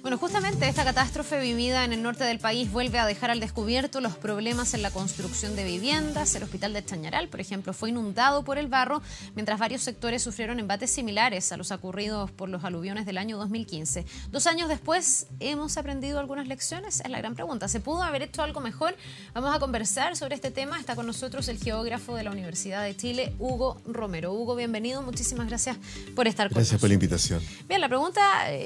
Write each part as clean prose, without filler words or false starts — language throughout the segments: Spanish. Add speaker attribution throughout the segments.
Speaker 1: Bueno, justamente esta catástrofe vivida en el norte del país vuelve a dejar al descubierto los problemas en la construcción de viviendas. El hospital de Chañaral, por ejemplo, fue inundado por el barro, mientras varios sectores sufrieron embates similares a los ocurridos por los aluviones del año 2015. 2 años después, ¿hemos aprendido algunas lecciones? Es la gran pregunta. ¿Se pudo haber hecho algo mejor? Vamos a conversar sobre este tema. Está con nosotros el geógrafo de la Universidad de Chile, Hugo Romero. Hugo, bienvenido. Muchísimas gracias por estar con nosotros.
Speaker 2: Gracias por la invitación.
Speaker 1: Bien, la pregunta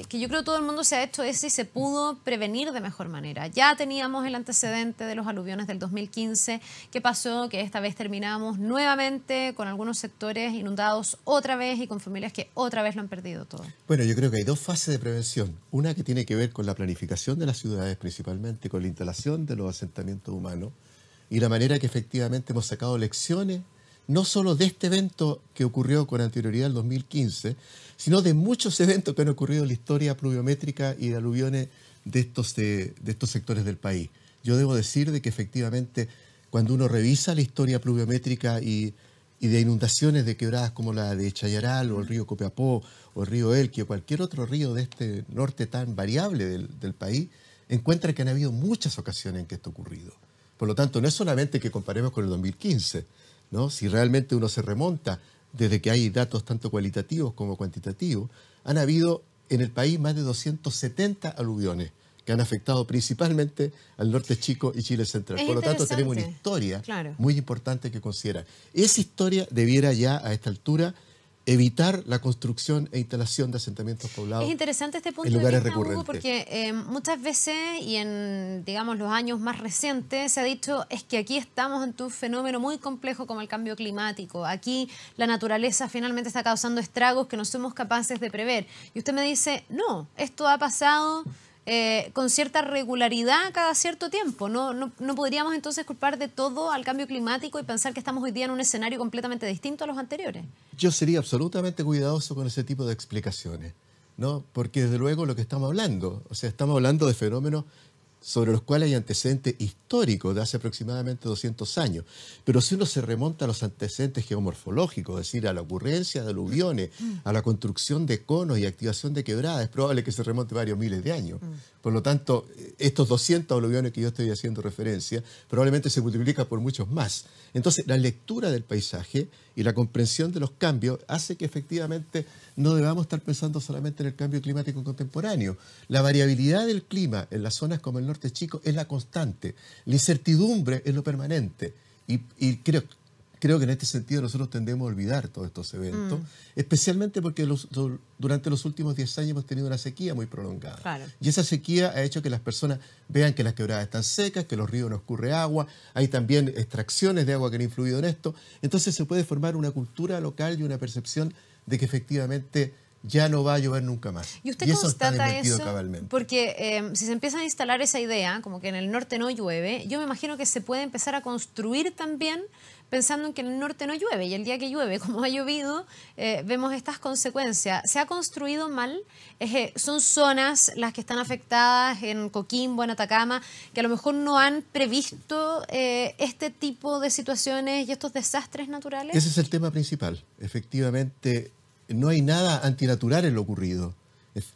Speaker 1: que yo creo todo el mundo se ha hecho es si se pudo prevenir de mejor manera. Ya teníamos el antecedente de los aluviones del 2015. ¿Qué pasó? Que esta vez terminamos nuevamente con algunos sectores inundados otra vez y con familias que otra vez lo han perdido todo.
Speaker 2: Bueno, yo creo que hay 2 fases de prevención. Una que tiene que ver con la planificación de las ciudades, principalmente con la instalación de los asentamientos humanos y la manera que efectivamente hemos sacado lecciones, no solo de este evento que ocurrió con anterioridad al 2015, sino de muchos eventos que han ocurrido en la historia pluviométrica y de aluviones de estos sectores del país. Yo debo decir de que efectivamente cuando uno revisa la historia pluviométrica y de inundaciones de quebradas como la de Chañaral o el río Copiapó o el río Elqui o cualquier otro río de este norte tan variable del país, encuentra que han habido muchas ocasiones en que esto ha ocurrido. Por lo tanto, no es solamente que comparemos con el 2015, ¿no? Si realmente uno se remonta desde que hay datos tanto cualitativos como cuantitativos, han habido en el país más de 270 aluviones que han afectado principalmente al norte chico y Chile central. Por lo tanto, tenemos una historia muy importante que considerar. Esa historia debiera ya a esta altura evitar la construcción e instalación de asentamientos poblados.
Speaker 1: Es interesante este punto
Speaker 2: en lugares
Speaker 1: de vista,
Speaker 2: recurrentes.
Speaker 1: Hugo, porque muchas veces y en, digamos, los años más recientes se ha dicho es que aquí estamos ante un fenómeno muy complejo como el cambio climático. Aquí la naturaleza finalmente está causando estragos que no somos capaces de prever. Y usted me dice, no, esto ha pasado con cierta regularidad cada cierto tiempo. No podríamos entonces culpar de todo al cambio climático y pensar que estamos hoy día en un escenario completamente distinto a los anteriores.
Speaker 2: Yo sería absolutamente cuidadoso con ese tipo de explicaciones, ¿no? Porque desde luego lo que estamos hablando, o sea, estamos hablando de fenómenos sobre los cuales hay antecedentes históricos de hace aproximadamente 200 años. Pero si uno se remonta a los antecedentes geomorfológicos, es decir, a la ocurrencia de aluviones, a la construcción de conos y activación de quebradas, es probable que se remonte varios miles de años. Por lo tanto, estos 200 aluviones que yo estoy haciendo referencia probablemente se multiplican por muchos más. Entonces, la lectura del paisaje y la comprensión de los cambios hace que efectivamente no debamos estar pensando solamente en el cambio climático contemporáneo. La variabilidad del clima en las zonas como el norte chico es la constante. La incertidumbre es lo permanente. Y creo que en este sentido nosotros tendemos a olvidar todos estos eventos, especialmente porque durante los últimos 10 años hemos tenido una sequía muy prolongada.
Speaker 1: Claro.
Speaker 2: Y esa sequía ha hecho que las personas vean que las quebradas están secas, que los ríos no escurre agua, hay también extracciones de agua que han influido en esto. Entonces se puede formar una cultura local y una percepción de que efectivamente ya no va a llover nunca más.
Speaker 1: ¿Y usted
Speaker 2: eso está
Speaker 1: constata
Speaker 2: desmentido
Speaker 1: eso?
Speaker 2: cabalmente.
Speaker 1: Porque si se empieza a instalar esa idea, como que en el norte no llueve, yo me imagino que se puede empezar a construir también pensando en que en el norte no llueve. Y el día que llueve, como ha llovido, vemos estas consecuencias. ¿Se ha construido mal? ¿Son zonas las que están afectadas en Coquimbo, en Atacama, que a lo mejor no han previsto este tipo de situaciones y estos desastres naturales?
Speaker 2: Ese es el tema principal. Efectivamente, no hay nada antinatural en lo ocurrido.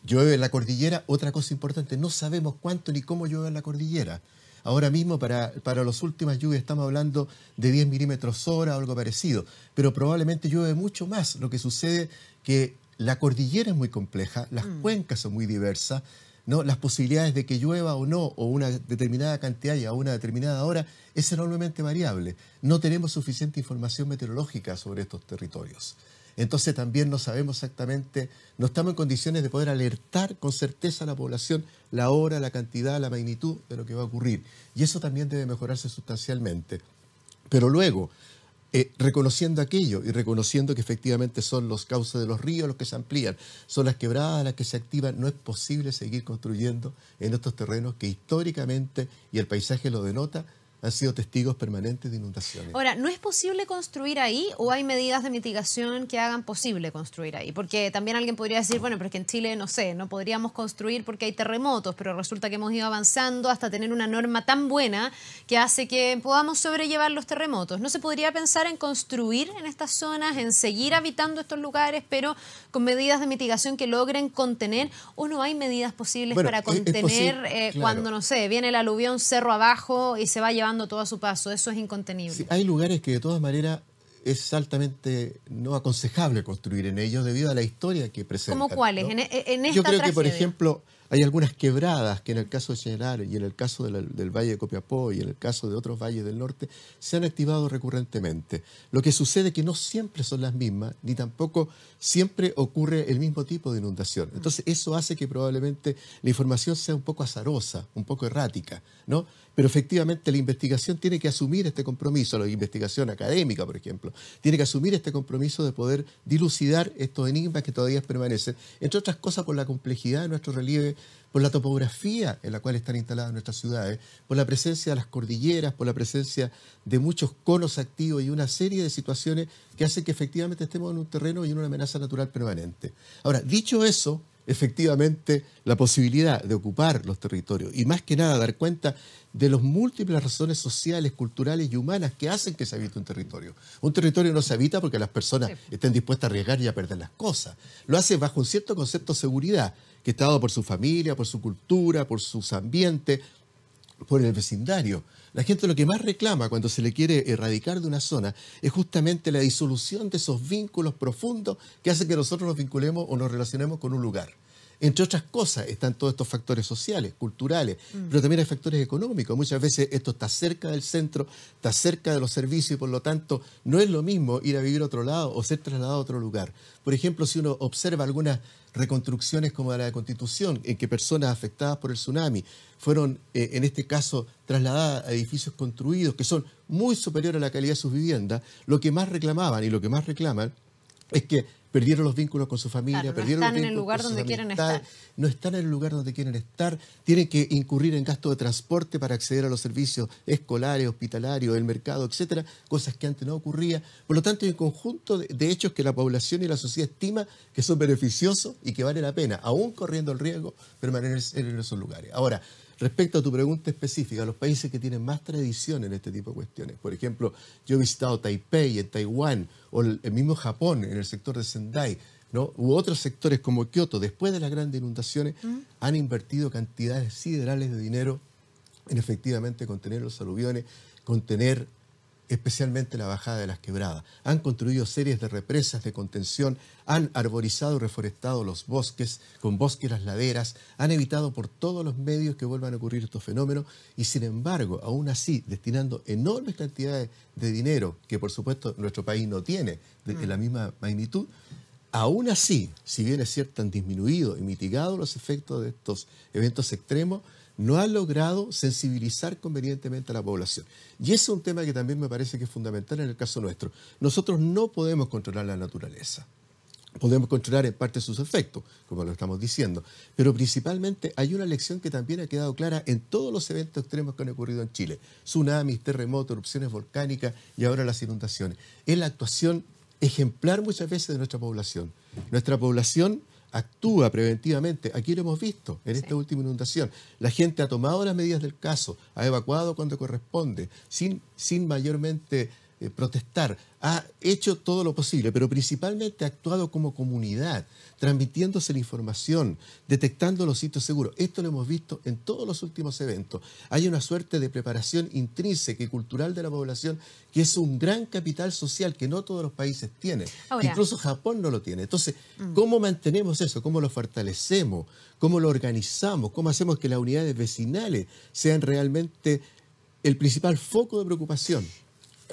Speaker 2: Llueve en la cordillera, otra cosa importante, no sabemos cuánto ni cómo llueve en la cordillera. Ahora mismo, para las últimas lluvias, estamos hablando de 10 milímetros hora o algo parecido, pero probablemente llueve mucho más. Lo que sucede es que la cordillera es muy compleja, las cuencas son muy diversas, ¿no? Las posibilidades de que llueva o no, o una determinada cantidad y a una determinada hora, es enormemente variable. No tenemos suficiente información meteorológica sobre estos territorios. Entonces también no sabemos exactamente, no estamos en condiciones de poder alertar con certeza a la población la hora, la cantidad, la magnitud de lo que va a ocurrir. Y eso también debe mejorarse sustancialmente. Pero luego, reconociendo aquello y reconociendo que efectivamente son los cauces de los ríos los que se amplían, son las quebradas las que se activan, no es posible seguir construyendo en estos terrenos que históricamente, y el paisaje lo denota, han sido testigos permanentes de inundaciones.
Speaker 1: Ahora, ¿no es posible construir ahí o hay medidas de mitigación que hagan posible construir ahí? Porque también alguien podría decir, bueno, pero es que en Chile, no sé, no podríamos construir porque hay terremotos, pero resulta que hemos ido avanzando hasta tener una norma tan buena que hace que podamos sobrellevar los terremotos. ¿No se podría pensar en construir en estas zonas, en seguir habitando estos lugares, pero con medidas de mitigación que logren contener? ¿O no hay medidas posibles para contener
Speaker 2: claro,
Speaker 1: cuando, no sé, viene el aluvión cerro abajo y se va llevando todo a su paso? Eso es incontenible.
Speaker 2: Sí, hay lugares que de todas maneras es altamente no aconsejable construir en ellos debido a la historia que presentan.
Speaker 1: ¿Cómo cuáles?
Speaker 2: ¿No?
Speaker 1: En esta
Speaker 2: Yo creo que, por
Speaker 1: tragedia.
Speaker 2: ejemplo, hay algunas quebradas que en el caso de Chañaral y en el caso del Valle de Copiapó y en el caso de otros valles del norte se han activado recurrentemente. Lo que sucede es que no siempre son las mismas, ni tampoco siempre ocurre el mismo tipo de inundación. Entonces eso hace que probablemente la información sea un poco azarosa, un poco errática, ¿no? Pero efectivamente la investigación tiene que asumir este compromiso, la investigación académica, por ejemplo, tiene que asumir este compromiso de poder dilucidar estos enigmas que todavía permanecen, entre otras cosas por la complejidad de nuestro relieve, por la topografía en la cual están instaladas nuestras ciudades, por la presencia de las cordilleras, por la presencia de muchos conos activos y una serie de situaciones que hacen que efectivamente estemos en un terreno y en una amenaza natural permanente. Ahora, dicho eso, efectivamente la posibilidad de ocupar los territorios y más que nada dar cuenta de las múltiples razones sociales, culturales y humanas que hacen que se habite un territorio. Un territorio no se habita porque las personas estén dispuestas a arriesgar y a perder las cosas. Lo hace bajo un cierto concepto de seguridad, que está dado por su familia, por su cultura, por sus ambientes, por el vecindario. La gente lo que más reclama cuando se le quiere erradicar de una zona es justamente la disolución de esos vínculos profundos que hacen que nosotros nos vinculemos o nos relacionemos con un lugar. Entre otras cosas están todos estos factores sociales, culturales, pero también hay factores económicos. Muchas veces esto está cerca del centro, está cerca de los servicios y por lo tanto no es lo mismo ir a vivir a otro lado o ser trasladado a otro lugar. Por ejemplo, si uno observa algunas reconstrucciones como la de Constitución, en que personas afectadas por el tsunami fueron, en este caso, trasladadas a edificios construidos que son muy superiores a la calidad de sus viviendas, lo que más reclamaban y lo que más reclaman es que perdieron los vínculos con su familia,
Speaker 1: Claro,
Speaker 2: perdieron
Speaker 1: no
Speaker 2: los
Speaker 1: están en el
Speaker 2: vínculos
Speaker 1: lugar
Speaker 2: con sus
Speaker 1: donde quieren
Speaker 2: amistades,
Speaker 1: estar.
Speaker 2: no están en el lugar donde quieren estar, tienen que incurrir en gastos de transporte para acceder a los servicios escolares, hospitalarios, el mercado, etcétera, cosas que antes no ocurría. Por lo tanto, hay un conjunto de hechos que la población y la sociedad estima que son beneficiosos y que vale la pena, aún corriendo el riesgo, permanecer en esos lugares. Ahora, respecto a tu pregunta específica, los países que tienen más tradición en este tipo de cuestiones, por ejemplo, yo he visitado Taipei en Taiwán o el mismo Japón en el sector de Sendai, ¿no? U otros sectores como Kioto, después de las grandes inundaciones, han invertido cantidades siderales de dinero en efectivamente contener los aluviones, contener especialmente la bajada de las quebradas. Han construido series de represas de contención, han arborizado y reforestado los bosques, con bosques las laderas, han evitado por todos los medios que vuelvan a ocurrir estos fenómenos y sin embargo, aún así, destinando enormes cantidades de dinero, que por supuesto nuestro país no tiene en la misma magnitud, aún así, si bien es cierto, han disminuido y mitigado los efectos de estos eventos extremos, no han logrado sensibilizar convenientemente a la población. Y ese es un tema que también me parece que es fundamental en el caso nuestro. Nosotros no podemos controlar la naturaleza. Podemos controlar en parte sus efectos, como lo estamos diciendo, pero principalmente hay una lección que también ha quedado clara en todos los eventos extremos que han ocurrido en Chile. Tsunamis, terremotos, erupciones volcánicas y ahora las inundaciones. Es la actuación ejemplar muchas veces de nuestra población. Nuestra población actúa preventivamente. Aquí lo hemos visto en esta última inundación. La gente ha tomado las medidas del caso, ha evacuado cuando corresponde, sin mayormente protestar. Ha hecho todo lo posible, pero principalmente ha actuado como comunidad, transmitiéndose la información, detectando los sitios seguros. Esto lo hemos visto en todos los últimos eventos. Hay una suerte de preparación intrínseca y cultural de la población que es un gran capital social que no todos los países tienen. Ahora, incluso Japón no lo tiene. Entonces, ¿cómo mantenemos eso? ¿Cómo lo fortalecemos? ¿Cómo lo organizamos? ¿Cómo hacemos que las unidades vecinales sean realmente el principal foco de preocupación?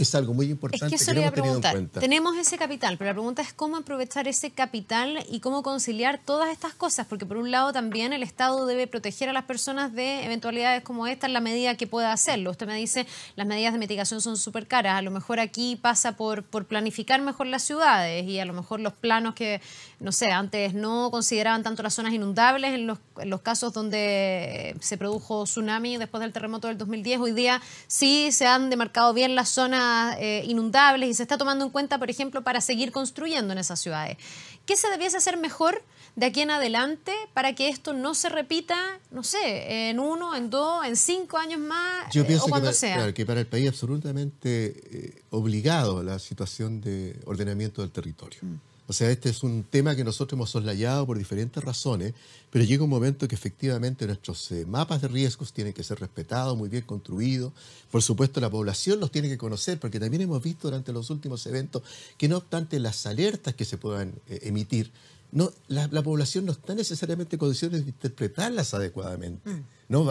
Speaker 2: es algo muy
Speaker 1: Es
Speaker 2: importante
Speaker 1: que eso
Speaker 2: que
Speaker 1: le
Speaker 2: no
Speaker 1: iba a
Speaker 2: hemos tenido en
Speaker 1: preguntar.
Speaker 2: cuenta.
Speaker 1: Tenemos ese capital, pero la pregunta es cómo aprovechar ese capital y cómo conciliar todas estas cosas, porque por un lado también el Estado debe proteger a las personas de eventualidades como esta en la medida que pueda hacerlo. Usted me dice, las medidas de mitigación son súper caras, a lo mejor aquí pasa por planificar mejor las ciudades y a lo mejor los planos que, no sé, antes no consideraban tanto las zonas inundables en los casos donde se produjo tsunami después del terremoto del 2010, hoy día sí se han demarcado bien las zonas inundables y se está tomando en cuenta, por ejemplo, para seguir construyendo en esas ciudades. ¿Qué se debiese hacer mejor de aquí en adelante para que esto no se repita, no sé, en 1, en 2, en 5 años más
Speaker 2: Yo pienso
Speaker 1: o cuando
Speaker 2: que
Speaker 1: sea?
Speaker 2: claro, que para el país es absolutamente obligado la situación de ordenamiento del territorio. O sea, este es un tema que nosotros hemos soslayado por diferentes razones, pero llega un momento que efectivamente nuestros mapas de riesgos tienen que ser respetados, muy bien construidos. Por supuesto, la población los tiene que conocer, porque también hemos visto durante los últimos eventos que no obstante las alertas que se puedan emitir, no, la población no está necesariamente en condiciones de interpretarlas adecuadamente. ¿No?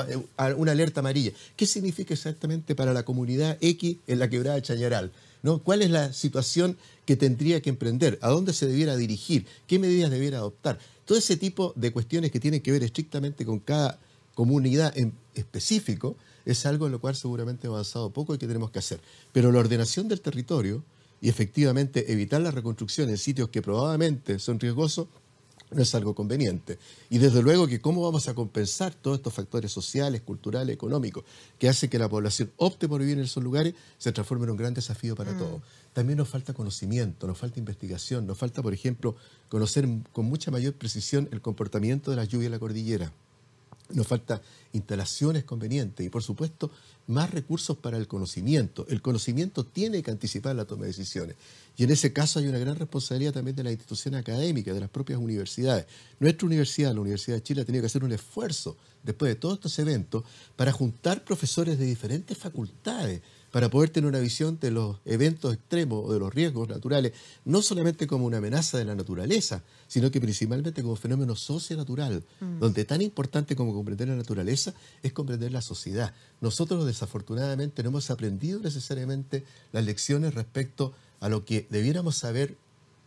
Speaker 2: Una alerta amarilla. ¿Qué significa exactamente para la comunidad X en la quebrada de Chañaral? ¿No? ¿Cuál es la situación que tendría que emprender? ¿A dónde se debiera dirigir? ¿Qué medidas debiera adoptar? Todo ese tipo de cuestiones que tienen que ver estrictamente con cada comunidad en específico es algo en lo cual seguramente hemos avanzado poco y que tenemos que hacer. Pero la ordenación del territorio y efectivamente evitar la reconstrucción en sitios que probablemente son riesgosos no es algo conveniente. Y desde luego que cómo vamos a compensar todos estos factores sociales, culturales, económicos, que hacen que la población opte por vivir en esos lugares, se transforme en un gran desafío para todos. También nos falta conocimiento, nos falta investigación, nos falta, por ejemplo, conocer con mucha mayor precisión el comportamiento de las lluvias en la cordillera. Nos falta instalaciones convenientes y, por supuesto, más recursos para el conocimiento. El conocimiento tiene que anticipar la toma de decisiones. Y en ese caso hay una gran responsabilidad también de las instituciones académicas, de las propias universidades. Nuestra universidad, la Universidad de Chile, ha tenido que hacer un esfuerzo, después de todos estos eventos, para juntar profesores de diferentes facultades, para poder tener una visión de los eventos extremos o de los riesgos naturales, no solamente como una amenaza de la naturaleza, sino que principalmente como fenómeno socio-natural, donde tan importante como comprender la naturaleza es comprender la sociedad. Nosotros desafortunadamente no hemos aprendido necesariamente las lecciones respecto a lo que debiéramos saber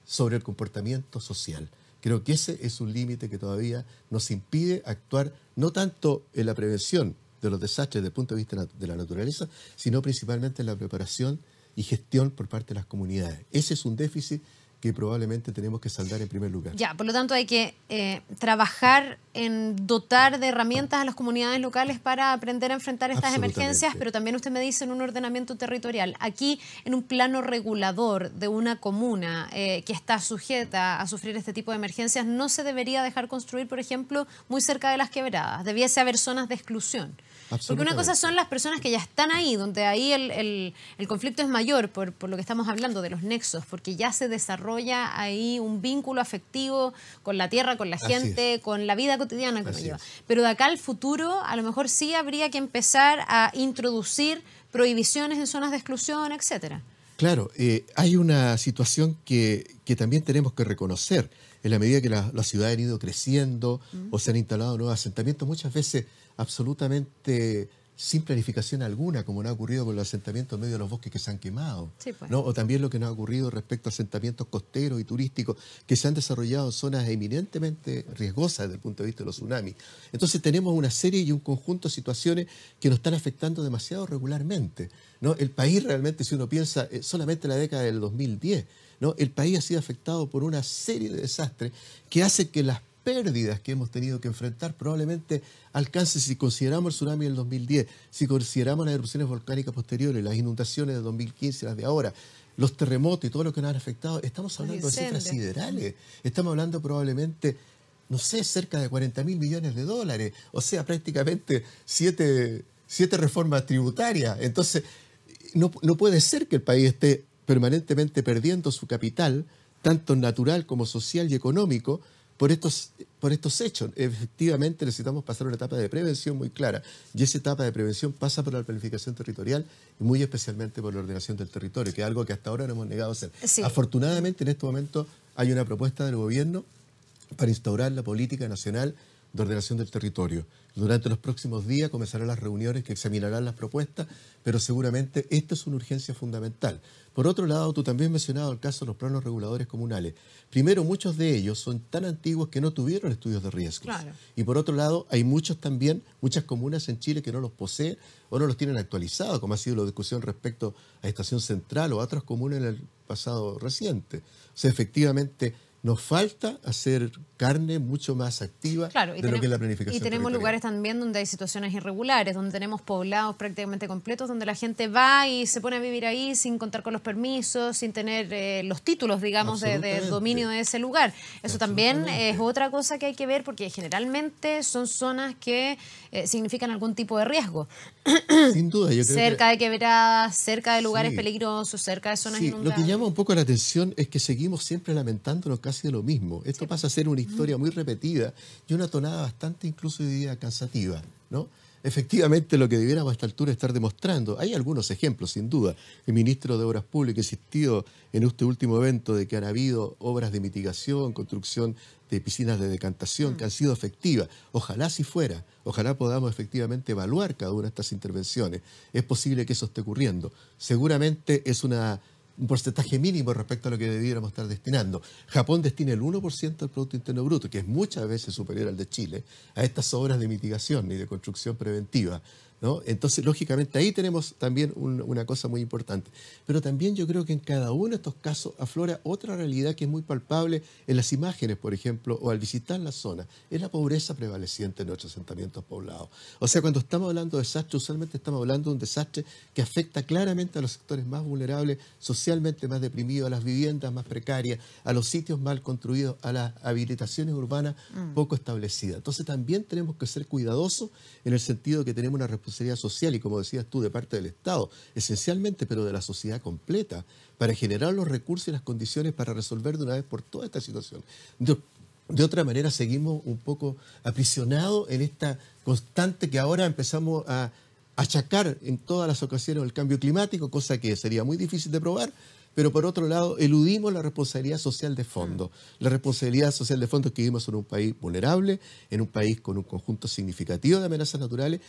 Speaker 2: sobre el comportamiento social. Creo que ese es un límite que todavía nos impide actuar no tanto en la prevención de los desastres desde el punto de vista de la naturaleza, sino principalmente en la preparación y gestión por parte de las comunidades. Ese es un déficit que probablemente tenemos que saldar en primer lugar.
Speaker 1: Ya, por lo tanto hay que trabajar en dotar de herramientas a las comunidades locales para aprender a enfrentar estas emergencias, pero también usted me dice en un ordenamiento territorial. Aquí, en un plano regulador de una comuna que está sujeta a sufrir este tipo de emergencias, no se debería dejar construir, por ejemplo, muy cerca de las quebradas. Debiese haber zonas de exclusión. Porque una cosa son las personas que ya están ahí, donde ahí el conflicto es mayor por lo que estamos hablando de los nexos, porque ya se desarrolla ahí un vínculo afectivo con la tierra, con la gente, con la vida cotidiana que uno lleva. Pero de acá al futuro, a lo mejor sí habría que empezar a introducir prohibiciones en zonas de exclusión, etcétera.
Speaker 2: Claro, hay una situación que también tenemos que reconocer. En la medida que las ciudades han ido creciendo o se han instalado nuevos asentamientos, muchas veces absolutamente sin planificación alguna, como no ha ocurrido con los asentamientos en medio de los bosques que se han quemado.
Speaker 1: Sí, pues.
Speaker 2: ¿No? O también lo que nos ha ocurrido respecto a asentamientos costeros y turísticos que se han desarrollado en zonas eminentemente riesgosas desde el punto de vista de los tsunamis. Entonces tenemos una serie y un conjunto de situaciones que nos están afectando demasiado regularmente, ¿no? El país realmente, si uno piensa solamente en la década del 2010, ¿no? El país ha sido afectado por una serie de desastres que hacen que las pérdidas que hemos tenido que enfrentar probablemente alcancen, si consideramos el tsunami del 2010, si consideramos las erupciones volcánicas posteriores, las inundaciones del 2015, las de ahora, los terremotos y todo lo que nos han afectado, estamos hablando de cifras siderales. Estamos hablando probablemente, no sé, cerca de 40.000 millones de dólares, o sea, prácticamente siete reformas tributarias. Entonces, no puede ser que el país esté permanentemente perdiendo su capital, tanto natural como social y económico, por estos hechos. Efectivamente necesitamos pasar una etapa de prevención muy clara, y esa etapa de prevención pasa por la planificación territorial y muy especialmente por la ordenación del territorio, que es algo que hasta ahora no hemos negado a hacer. Sí. Afortunadamente en este momento hay una propuesta del gobierno para instaurar la política nacional de ordenación del territorio. Durante los próximos días comenzarán las reuniones que examinarán las propuestas, pero seguramente esta es una urgencia fundamental. Por otro lado, tú también mencionabas el caso de los planos reguladores comunales. Primero, muchos de ellos son tan antiguos que no tuvieron estudios de riesgos.
Speaker 1: Claro.
Speaker 2: Y por otro lado, hay muchas comunas en Chile que no los poseen o no los tienen actualizados, como ha sido la discusión respecto a Estación Central o a otras comunas en el pasado reciente. O sea, efectivamente, nos falta hacer carne mucho más activa
Speaker 1: Claro,
Speaker 2: de lo que es la planificación
Speaker 1: y tenemos
Speaker 2: territorial.
Speaker 1: lugares también donde hay situaciones irregulares, donde tenemos poblados prácticamente completos, donde la gente va y se pone a vivir ahí sin contar con los permisos, sin tener los títulos, digamos, de dominio de ese lugar. Eso también es otra cosa que hay que ver, porque generalmente son zonas que significan algún tipo de riesgo.
Speaker 2: Sin duda, yo creo
Speaker 1: cerca de quebradas, cerca de lugares
Speaker 2: Sí.
Speaker 1: peligrosos, cerca de zonas
Speaker 2: Sí,
Speaker 1: inundables.
Speaker 2: lo que llama un poco la atención es que seguimos siempre lamentándonos casi de lo mismo. Esto pasa a ser una historia muy repetida y una tonada bastante incluso diría cansativa, ¿no? Efectivamente, lo que debiéramos a esta altura estar demostrando, hay algunos ejemplos, sin duda. El ministro de Obras Públicas insistió en este último evento de que han habido obras de mitigación, construcción de piscinas de decantación que han sido efectivas. Ojalá si fuera, ojalá podamos efectivamente evaluar cada una de estas intervenciones. Es posible que eso esté ocurriendo. Seguramente es un porcentaje mínimo respecto a lo que debiéramos estar destinando. Japón destina el 1% del Producto Interno Bruto, que es muchas veces superior al de Chile, a estas obras de mitigación y de construcción preventiva, ¿no? Entonces, lógicamente, ahí tenemos también una cosa muy importante. Pero también yo creo que en cada uno de estos casos aflora otra realidad que es muy palpable en las imágenes, por ejemplo, o al visitar la zona. Es la pobreza prevaleciente en nuestros asentamientos poblados. O sea, cuando estamos hablando de desastre, usualmente estamos hablando de un desastre que afecta claramente a los sectores más vulnerables, socialmente más deprimidos, a las viviendas más precarias, a los sitios mal construidos, a las habilitaciones urbanas poco establecidas. Entonces, también tenemos que ser cuidadosos en el sentido de que tenemos una responsabilidad social y, como decías tú, de parte del Estado, esencialmente, pero de la sociedad completa, para generar los recursos y las condiciones para resolver de una vez por toda esta situación. De otra manera, seguimos un poco aprisionados en esta constante que ahora empezamos a achacar en todas las ocasiones el cambio climático, cosa que sería muy difícil de probar, pero por otro lado eludimos la responsabilidad social de fondo. La responsabilidad social de fondo es que vivimos en un país vulnerable, en un país con un conjunto significativo de amenazas naturales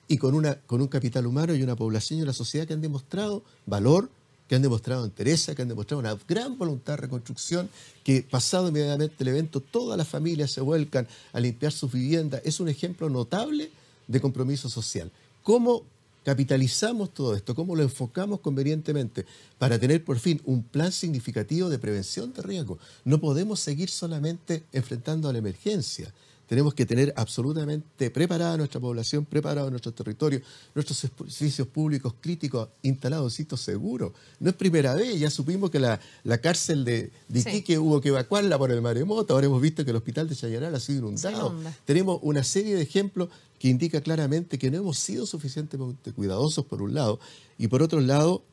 Speaker 2: y con un capital humano y una población y una sociedad que han demostrado valor, que han demostrado entereza, que han demostrado una gran voluntad de reconstrucción, que pasado inmediatamente el evento todas las familias se vuelcan a limpiar sus viviendas. Es un ejemplo notable de compromiso social. ¿Cómo capitalizamos todo esto? ¿Cómo lo enfocamos convenientemente para tener por fin un plan significativo de prevención de riesgo? No podemos seguir solamente enfrentando a la emergencia. Tenemos que tener absolutamente preparada nuestra población, preparado nuestro territorio, nuestros servicios públicos críticos instalados en sitios seguros. No es primera vez, ya supimos que la cárcel de Iquique hubo que evacuarla por el maremoto, ahora hemos visto que el hospital de Chañaral ha sido inundado. Tenemos una serie de ejemplos que indica claramente que no hemos sido suficientemente cuidadosos por un lado y por otro lado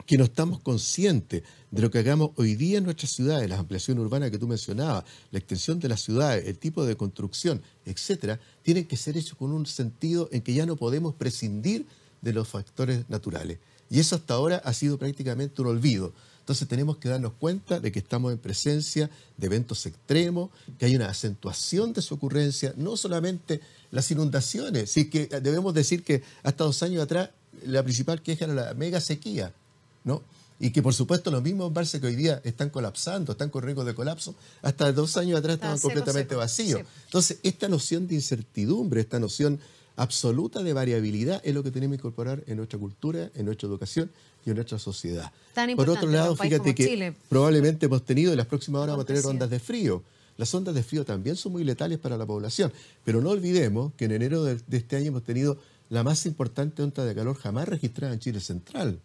Speaker 2: que no estamos conscientes de lo que hagamos hoy día en nuestras ciudades, las ampliaciones urbanas que tú mencionabas, la extensión de las ciudades, el tipo de construcción, etcétera, tienen que ser hechos con un sentido en que ya no podemos prescindir de los factores naturales. Y eso hasta ahora ha sido prácticamente un olvido. Entonces tenemos que darnos cuenta de que estamos en presencia de eventos extremos, que hay una acentuación de su ocurrencia, no solamente las inundaciones, sí que debemos decir que hasta 2 años atrás la principal queja era la mega sequía, ¿no? Y que por supuesto los mismos embalses que hoy día están colapsando, están con riesgo de colapso, hasta 2 años atrás estaban completamente vacíos. Sí. Entonces, esta noción de incertidumbre, esta noción absoluta de variabilidad es lo que tenemos que incorporar en nuestra cultura, en nuestra educación y en nuestra sociedad. Por otro lado, fíjate que Chile probablemente hemos tenido, y las próximas horas vamos a tener ondas de frío. Las ondas de frío también son muy letales para la población, pero no olvidemos que en enero de este año hemos tenido la más importante onda de calor jamás registrada en Chile central,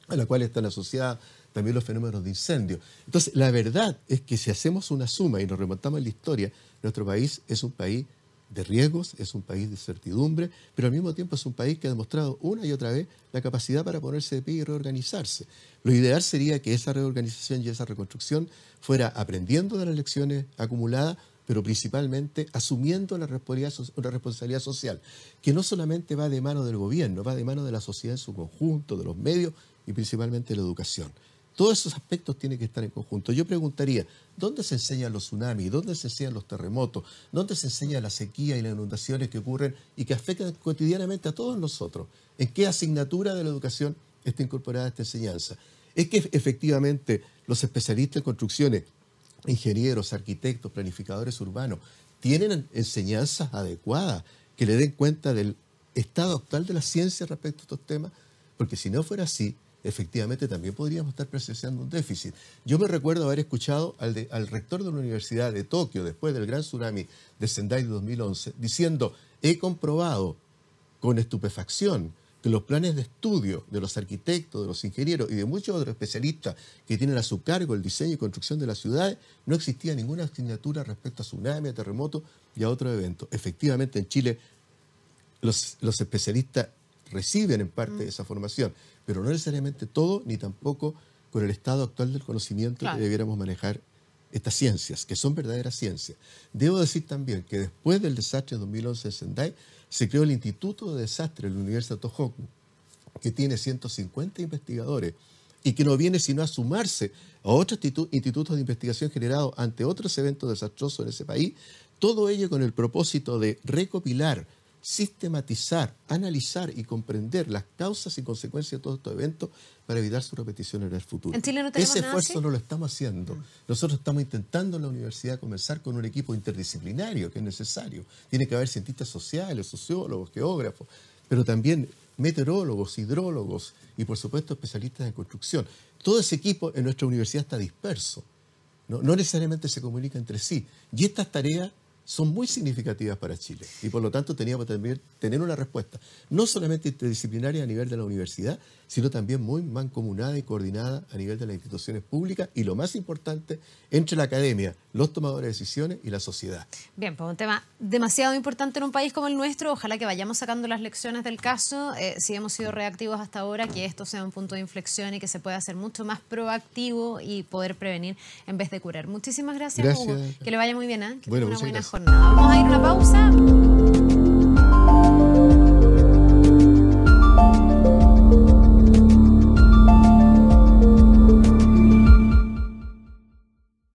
Speaker 2: a la cual están asociadas también los fenómenos de incendio. Entonces, la verdad es que si hacemos una suma y nos remontamos en la historia, nuestro país es un país de riesgos, es un país de incertidumbre, pero al mismo tiempo es un país que ha demostrado una y otra vez la capacidad para ponerse de pie y reorganizarse. Lo ideal sería que esa reorganización y esa reconstrucción fuera aprendiendo de las lecciones acumuladas, pero principalmente asumiendo una responsabilidad social, que no solamente va de mano del gobierno, va de mano de la sociedad en su conjunto, de los medios y principalmente de la educación. Todos esos aspectos tienen que estar en conjunto. Yo preguntaría, ¿dónde se enseñan los tsunamis? ¿Dónde se enseñan los terremotos? ¿Dónde se enseña la sequía y las inundaciones que ocurren y que afectan cotidianamente a todos nosotros? ¿En qué asignatura de la educación está incorporada esta enseñanza? Es que efectivamente los especialistas en construcciones, ingenieros, arquitectos, planificadores urbanos, tienen enseñanzas adecuadas que le den cuenta del estado actual de la ciencia respecto a estos temas, porque si no fuera así, efectivamente también podríamos estar presenciando un déficit. Yo me recuerdo haber escuchado al rector de la Universidad de Tokio, después del gran tsunami de Sendai de 2011, diciendo, he comprobado con estupefacción que los planes de estudio de los arquitectos, de los ingenieros y de muchos otros especialistas que tienen a su cargo el diseño y construcción de las ciudades, no existía ninguna asignatura respecto a tsunami, a terremotos y a otros eventos. Efectivamente, en Chile los especialistas reciben en parte esa formación, pero no necesariamente todo, ni tampoco con el estado actual del conocimiento que debiéramos manejar estas ciencias, que son verdaderas ciencias. Debo decir también que después del desastre de 2011 en Sendai, se creó el Instituto de Desastres de la Universidad de Tohoku, que tiene 150 investigadores y que no viene sino a sumarse a otros institutos de investigación generados ante otros eventos desastrosos en ese país, todo ello con el propósito de recopilar, sistematizar, analizar y comprender las causas y consecuencias de todos estos eventos para evitar su repetición en el futuro.
Speaker 1: ¿En Chile no tenemos
Speaker 2: Ese
Speaker 1: nada
Speaker 2: esfuerzo
Speaker 1: así?
Speaker 2: no lo estamos haciendo. Nosotros estamos intentando en la universidad comenzar con un equipo interdisciplinario que es necesario. Tiene que haber cientistas sociales, sociólogos, geógrafos, pero también meteorólogos, hidrólogos y por supuesto especialistas en construcción. Todo ese equipo en nuestra universidad está disperso, no necesariamente se comunica entre sí. Y estas tareas son muy significativas para Chile y por lo tanto teníamos que también tener una respuesta no solamente interdisciplinaria a nivel de la universidad, sino también muy mancomunada y coordinada a nivel de las instituciones públicas y lo más importante, entre la academia, los tomadores de decisiones y la sociedad.
Speaker 1: Bien, pues un tema demasiado importante en un país como el nuestro. Ojalá que vayamos sacando las lecciones del caso. Si hemos sido reactivos hasta ahora, que esto sea un punto de inflexión y que se pueda ser mucho más proactivo y poder prevenir en vez de curar. Muchísimas gracias, Hugo. Que le vaya muy bien, ¿eh? Que tenga una buena jornada. Vamos a ir a una pausa.